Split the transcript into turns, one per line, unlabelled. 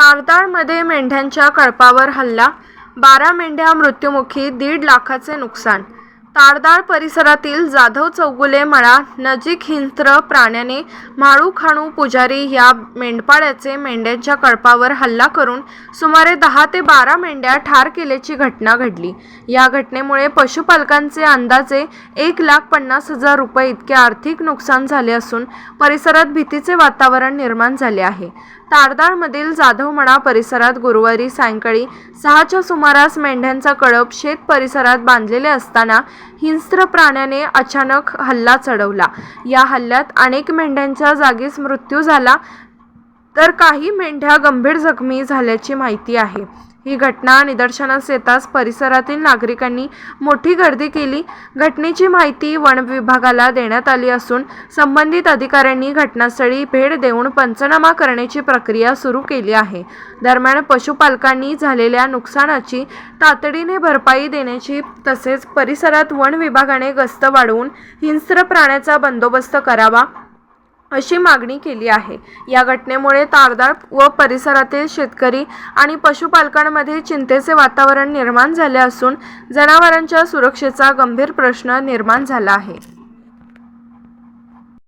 तारदाळमध्ये मेंढ्यांच्या कळपावर हल्ला, 12 मेंढ्या मृत्युमुखी, 1.5 लाखाचे नुकसान। तारदाळ परिसरातील जाधव चौगुले मळा नजीक हिंस्त्र प्राण्याने म्हाळू खाणू पुजारी या मेंढपाळाचे मेंढ्यांच्या कळपावर हल्ला करून सुमारे 10 ते 12 मेंढ्या ठार केल्याची घटना घडली। या घटनेमुळे पशुपालकांचे अंदाजे 1,50,000 रुपये इतके आर्थिक नुकसान झाले असून परिसरात भीतीचे वातावरण निर्माण झाले आहे। तारदाळमधील जाधवमळा परिसरात गुरुवारी सायंकाळी 6च्या सुमारास मेंढ्यांचा कळप शेत परिसरात बांधलेले असताना हिंस्त्र प्राण्याने अचानक हल्ला चढवला। या हल्ल्यात अनेक मेंढ्यांच्या जागीच मृत्यू झाला तर काही मेंढ्या गंभीर जखमी झाल्याची माहिती आहे। ही घटना निदर्शनास येताच परिसरातील नागरिकांनी मोठी गर्दी केली। घटनेची माहिती वन विभागाला देण्यात आली असून संबंधित अधिकाऱ्यांनी घटनास्थळी भेट देऊन पंचनामा करण्याची प्रक्रिया सुरू केली आहे। दरम्यान पशुपालकांनी झालेल्या नुकसानाची तातडीने भरपाई देण्याची तसेच परिसरात वन विभागाने गस्त वाढवून हिंस्त्र प्राण्याचा बंदोबस्त करावा अशी मागणी केली आहे। या घटनेमुळे तारदाळ व परिसरातील शेतकरी आणि पशुपालकांमध्ये चिंतेचे वातावरण निर्माण झाले असून जनावरांच्या सुरक्षेचा गंभीर प्रश्न निर्माण झाला आहे।